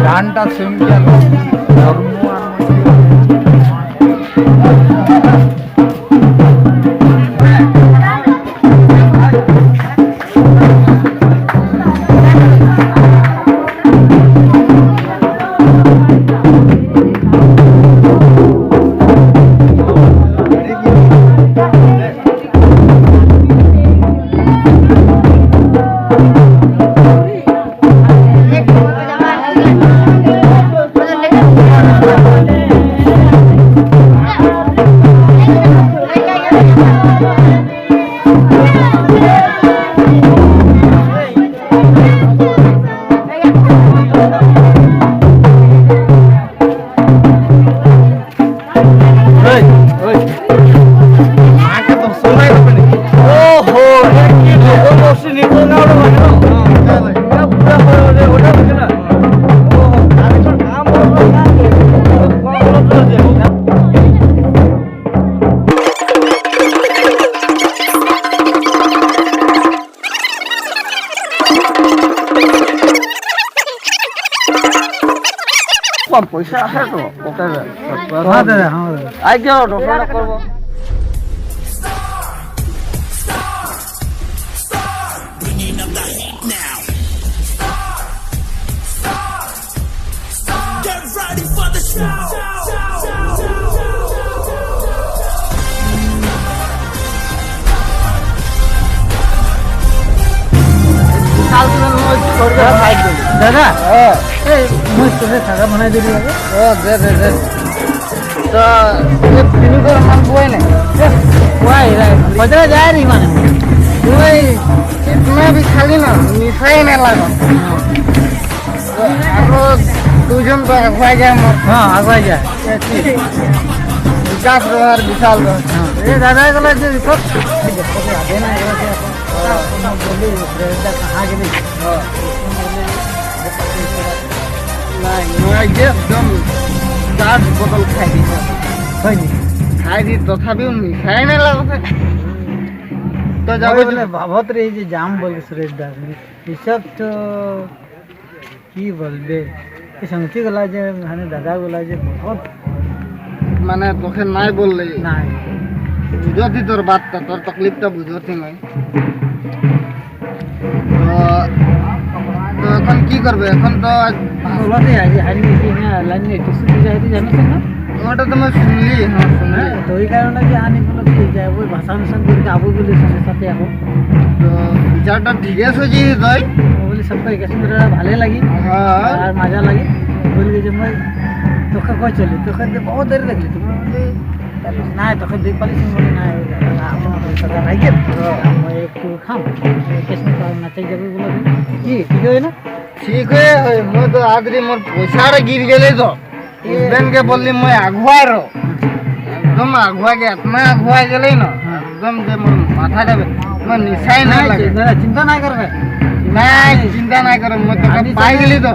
গানটা সিম্পল ধর্ম পয়সা আছে তো আই কেউ ডক্টর করবো দাদা মই তোরে থাকা বানাই দিলি আগে ও দে দে দে তো ये तीनों का हम कोई नहीं कोई रे बजरा जाए नहीं माने कोई इतना भी खाली ना मिठाई नहीं लगा आपको तुझम तो अगवा जाए हां अगवा जाए विकास रोहर विशाल रो ये दादा को जो सब आगे ना बोली रेडा कहां गेली একদম চার বোতল খাই দিই হয়নি খাই দিই তথাপিও মিঠাই না লাগছে তো যাবে বলে ভাবত রে যে জাম বলে সুরেশ দাস এসব তো কি বলবে শুনছি গলা যে মানে দাদা গলা যে বহুত মানে তোকে নাই বললে নাই বুঝতি তোর বাতটা তোর তকলিফটা বুঝতি নাই তো এখন কি করবে এখন তো বলতে আজ হারিয়ে গেছি না লাইন নেই তো শুনতে যাইতে জানিস না ওটা তো मैं শুনলি হ্যাঁ শুনে তো এই কারণে যে আনি বলে কি যায় ওই ভাষা অনুসার করে আবু বলে সাথে এখন তো বিচারটা ঠিক আছে জি তাই বলি সবকে গেছে ভালো লাগি হ্যাঁ আর মজা লাগে বলি যে মই তোকে কই চলি তোকে বহুত দেরি দেখলি তুমি বলি না তোকে দেখ পালিস বলি না আপনার সাথে রাইকে মই একটু খাম কেসন না চাই যাবে বলে কি ঠিক হয় না ঠিক হয় মই তো আদরি মোর পয়সাটা গির গেলে তো বেন के बोलली मैं अगुआ रो एकदम अगुआ के इतना अगुआ गेले ना एकदम जे मोर माथा जाबे मैं निशाई ना लगे ना चिंता ना करबे नहीं चिंता ना कर मैं तो पाई गेली तो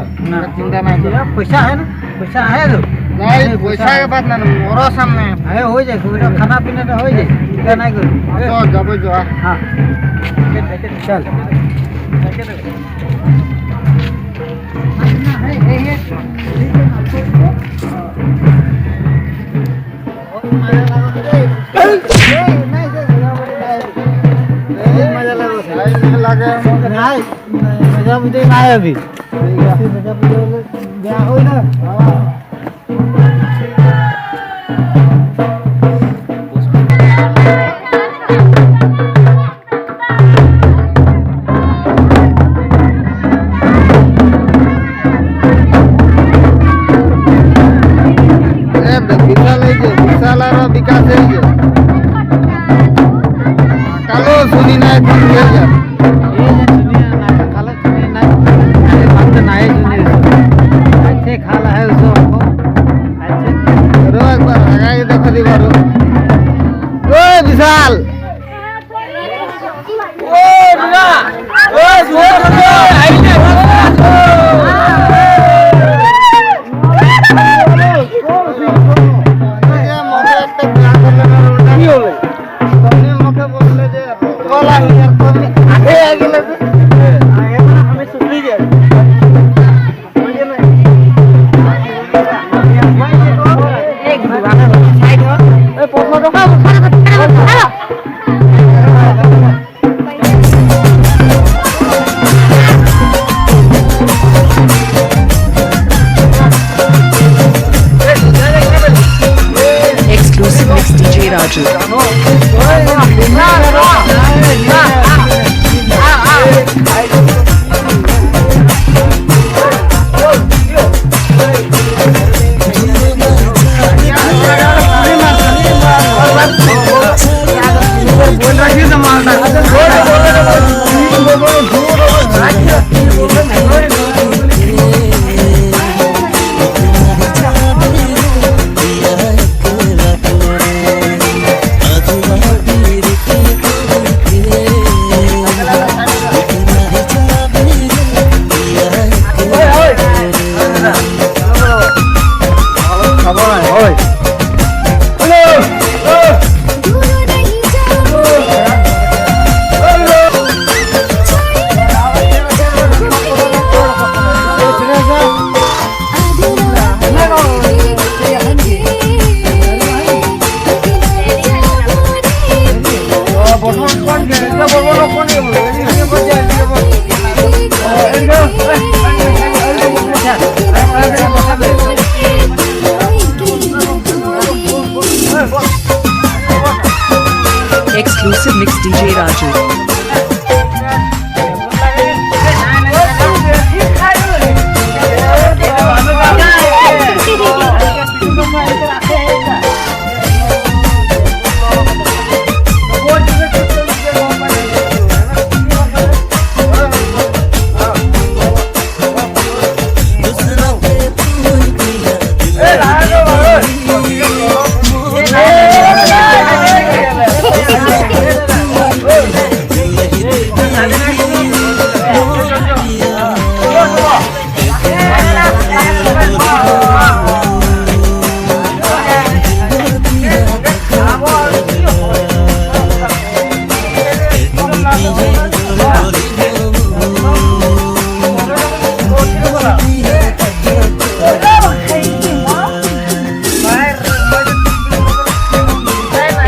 चिंता ना कर पैसा है ना पैसा है तो नहीं पैसा के बात ना मोरो सामने है हो जाए खाना पीना तो हो जाए चिंता ना कर तो जाबो जो हां चल मजा मुझे ना है अभी मजा गया हो ना विकास कालो सुनी ना खाला है देखो दीवार विशाल DJ Raju.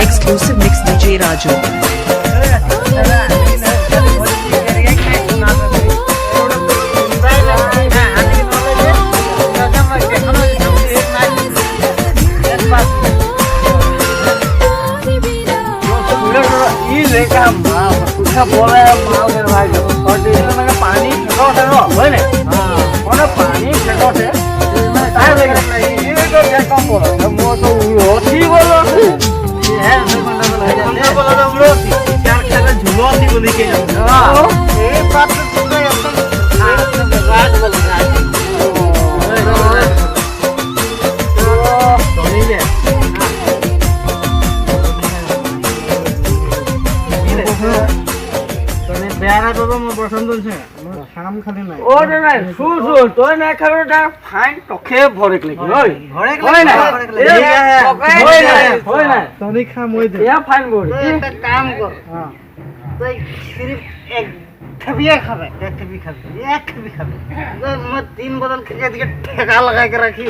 Exclusive mix DJ Raju. तीन बोतल ठेका लगा के रखी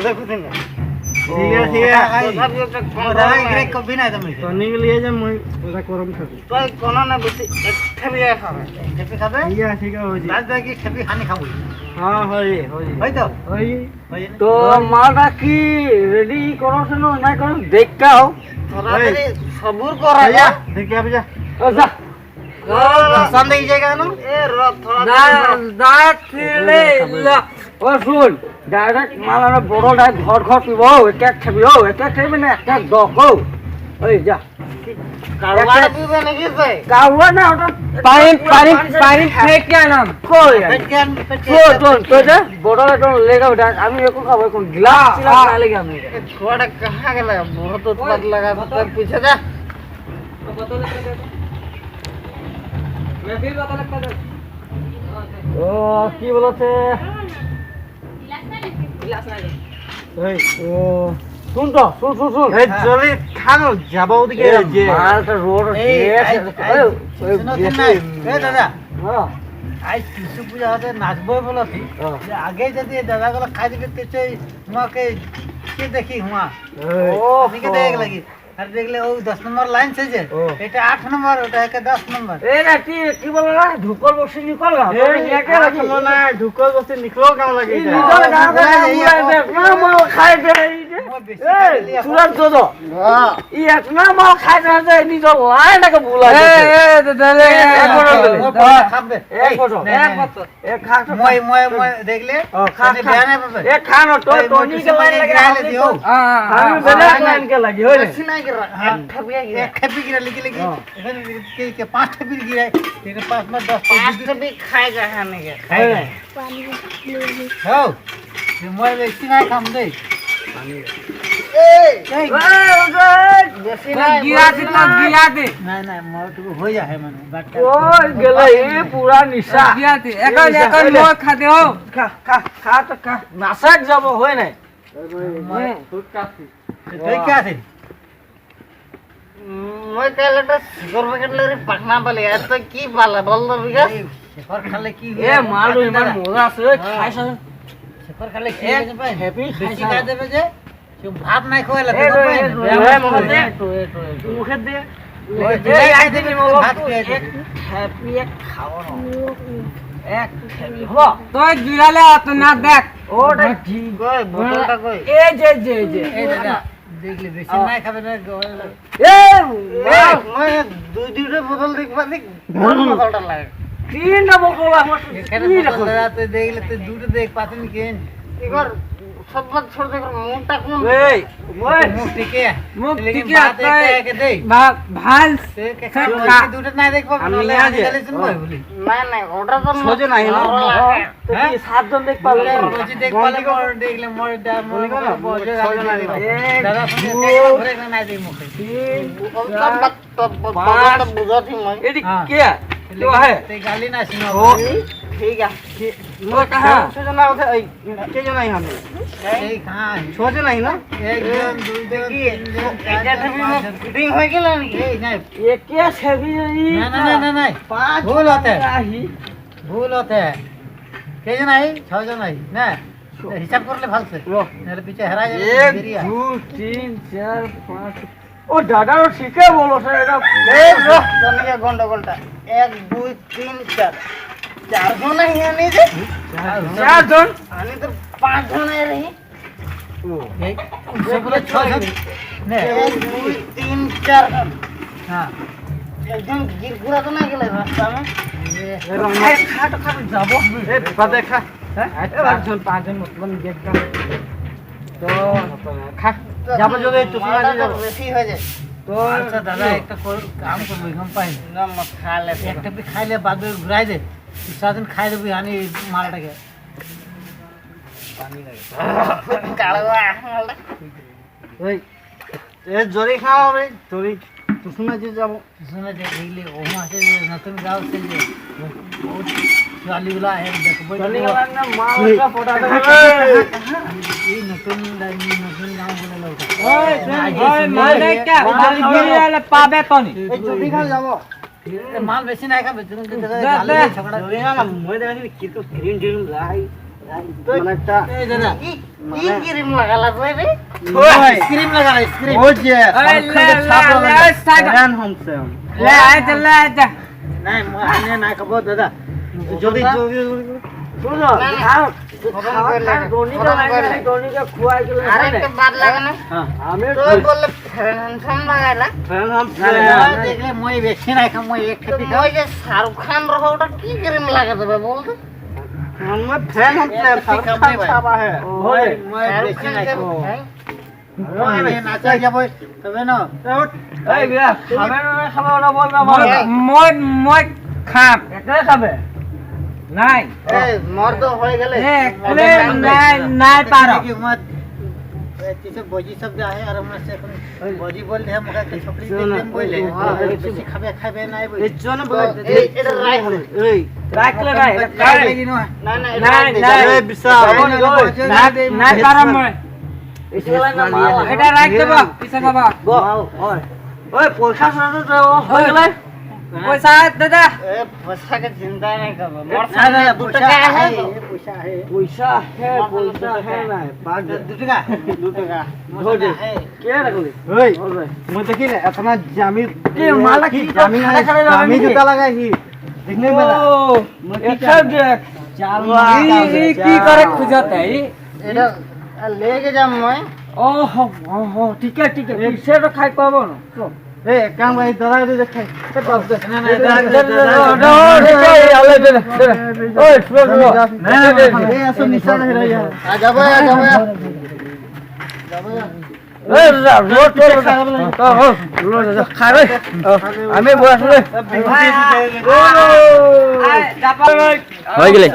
कभी ना टॉनिक के लिए गरम खाबी तो कोनो ना बेसी एक ठेबिया खाबे ठेपी खाबे ठीक है हो जी आज की ठेपी खानी खाबो हां होई तो तो मालटा की रेडी करो सुनो ना करो देख का हो थोड़ा देरी सब्र करो या देख के जा ओ जा पसंद ही जाएगा ना ए रो थोड़ा दांत ले ला ओ सुन डायरेक्ट मालाना बड़ो डायरेक्ट घर पिबो एक खेबियो एक खेबे ना एक दको ओए जा कावा पिबे नहीं से कावा ना पानी फेंक क्या नाम कोई तो जा बड़ो तो लेगा डायरेक्ट আমি एको খাবো কোন গ্লাস চিলা খালে কি আমি छोड़ा कहां गेला बहुत उत्पाद लगा तो पीछे जा बोतल ले दे मैं फिर बोतल ले दे ओ की बोलते এই ও শুন তো শুন এই চলে খানো যাব ওদিকে মালটা রোড এই দাদা হ্যাঁ আজ শিশু পূজা হতে নাচবো বলছি যে আগে যদি দাদাগুলো খাই দিতে তেছে তোমাকে কি দেখি হুয়া ও ঠিক দেখ লাগি আর দেখলে ও 10 নম্বর লাইন আছে যে এটা 8 নম্বর ওটা একে 10 নম্বর এই না কি বল না ঢুকল বসে নিকল গা একে রাখল না ঢুকল বসে নিকল গাও লাগে এটা নিকল গাও না মাল খাই দে এই সুরাত দো ই এতনা মাল খাই না যে নিজ লাইনটাকে ভুলা এ দলে এক ফটো দলে খাবে এক ফটো এক খা মই দেখলে খানে বেয়ানে পাবে এক খানো তো টনি के लाइन लगे दियो আমি বেলা লাইন के लगी होले खेपी गिरा लिखी के 5 खेपी गिरा तेरे पास में 10 खेपी खाएगा खाने के हो मैं बेसी ना काम दे गिरा दे ना मोर तो हो जा है माने बात ओ गेले ए पूरा निशा गिरा दे एक मोर खा दे हो खा तो खा नासक जब होय ना मैं खुद काफी तो क्या थे মই কালেটা শিখর প্যাকেটলে পাকনা বলে এত কি বালা বল তো বিকাশ শিখর খালে কি এ মালু ইমান মজা আছে খাইছ শিখর খালে কি হবে ভাই হ্যাপি বেশি খাই দেবে যে ভাত নাই খাইলে তো ভাই মুখে দে এই আই দিবি ভাত খেয়ে হ্যাপি এক খাও না এক হলো তুই গিরালে অত না দেখ ওটা ঠিক কই বোতলটা কই এই যে এই দাদা দেখলে বেশি নাই খাবে না এ মই দুইটা বোতল দেখবা দেখ বোতলটা লাগে তিনটা বকল আমার এখানে বোতল দাদা তুই দেখলে তুই দুটো দেখ পাতেন কেন এবার সববার ছোট দেখ মুখটা কোন এই ওই মুখ টিকে মুখ लेकिन টিকে बात एक है दे ভাল से के खा দুটো না দেখ পাবো আমি না আজ গেলে শুনবো বলি না না ওটা তো সোজে নাই না তো কি সাতজন দেখ পাবে রোজি দেখ পালে মোর দেখলে মোর মোর বজে দাদা শুনে ঘরে না দেই মুখে বাত বুঝাতি মই এডি কে তো है ते गाली ना सुनो ओ ठीक है वो कहां सोजो ना उठे के जना ही हम এই কहां सोजो नहीं ना एक जन दुई जन এটা তুমি ফিটিং হয়ে গেল নাকি এই নাই ये क्या छवि না না না না पांच भूल होता है आही भूल होता है কে জন আই ছয় জন আই না হিসাব করলে ভালো সে लो নালে পিছে হারা যাবে एक দেরিয়া दो तीन चार पाँच ओ दादा रो ठीके बोलो सर এটা এই রো তনিয়া গন্ডগোলটা 1 2 3 4 চার জন আই আনি যে चार जन আনি তো পাঁচ জন আই রহি এই সবগুলো ছয় জন নে 1 2 3 4 হ্যাঁ একদম গিরগুড়া তো না গেলে রাস্তা में খাট খাট যাব ए पा देखा हैं पांच जन मतलब एकदम तो खा যাবো যদি একটু সময় দিয়ে যাবো বেশি হয়ে যায় তো আচ্ছা দাদা একটা কাম করবো গম পাই না মত খালে একটা পি খাইলে বাদ ঘুরাই দে সারাদিন খাই দেবি আনি মালটাকে পানি লাগে কালবা মালটা ওই এ জরি খাও রে জরি তো শুনে যে যাবো শুনে যে দেখলে ও মাসে নতুন গাঁও সে যে চালিগুলা है देखबो চলি গেল না মালটা ফটা দেবে এই নতুন নতুন গাঁও বলে লোক ওই মাল একটা মাল গিরিলে পাবে কোনি এই জরি খাও যাবো মাল বেশি না খাবে তুমি গালে ঝগড়া জরি না মই দেখি কি তো ক্রিম ডিম লাই মানে একটা এই দাদা কি ক্রিম লাগালা রে ওই ক্রিম লাগালা ক্রিম ওই যে ওই লে সাইড হোমসে লে আইতা নাই মই আনে না খাবো দাদা যদি যদি শুনো খাও দোনিটা লাগে দোনিটা খুয়াই গেল আরেকটা বাদ লাগে না হ্যাঁ আমি তুই বললে ফ্যান লাগাইলা ফ্যান হোম দেখলে মই বেশি না খাম মই এক খেতে খাই যে শাহরুখ খান রহ ওটা কি ক্রিম লাগা দেবে বল তো मैं फैन हम साबा है ওই মই বেশি না খাবো মই নাচা যাব তবে না এই বিয়া খাবে না খাবে না বল না বল মই খাম একা খাবে নাই এই মর্দ হয়ে গেলে একলে নাই নাই পারো কি মত ऐसे बजी सब जा है और हमरा से बजी बोल है मका के छपड़ी देम बोले बेसी खाबे खाबे নাই बोले এর জন্য বলে এটা রাই হলে এই রাখলে নাই এটা কাই লাগি না না না এই বিশাল নাই পারো মই এটা রাখ দেব পিছে খাবা গো ওই পয়সা সাথে তো হয়ে গেল পয়সা দাদা ए फसा के जिंदा नहीं करबो मोर साथ 2 টাকা है पैसा है ना 2 টাকা 2 টাকা ধরে है কে রাখলি ওই মই দেখি না এতনা জামি কি মালা কি জামি জামি জুতা লাগাইছি দেখনে মেলা একশো দেখ কি করে খুঁজাতে এটা लेके जा मैं ओहो ओहो ठीक है से तो खाई पाबो ना ए काम भाई दरा दे खाई ए बाप दे ना ना आले दे ओए सुनो ना ए ऐसा निशान है रे आ जाबो ए रोड रोड खाবে আমি বসলে হয়ে গেলে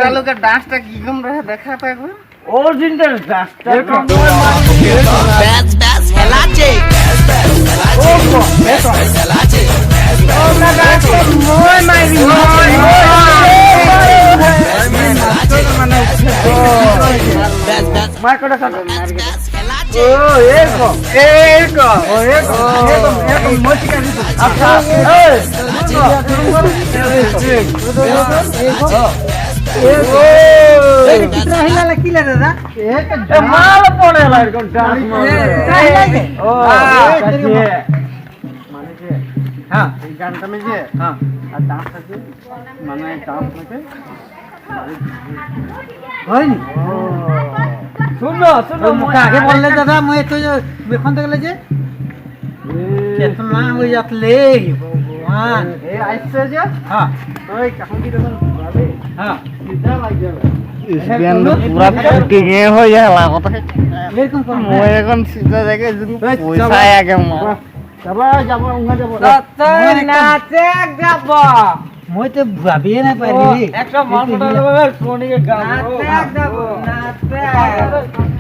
चालू का डांसটা কি কম রহে দেখা তো একবার original duster Best best helache. Best best মার্কেটে কাট best helache. ও एको মস্তি আচ্ছা এই कितना हिला किला दादा মাল পড়ে লাগন ডান্স ও মানে যে হ্যাঁ এই গানটা মে যে হ্যাঁ আর ডান্স আছে মানে ডান্স আছে হয়নি শুনো শুনো মুখে আগে বললে দাদা মই তো বেখন দেখলে যে কেতনা হয়ে যাতলে ভগবান এ আইছে যে হ্যাঁ ওই কাহন কি দেখুন ভাবে হ্যাঁ সিধা লাগ যাবে পুরা ফুটিং হয়ে যায় লাগত এরকম কোন মই এখন সিধা দেখে পয়সা আগে যাব উঙ্গা যাব নাচে যাব মই তো ভাবিয়ে না পারি একটা মাল মোটা সোনিকে গান নাচে যাব নাচে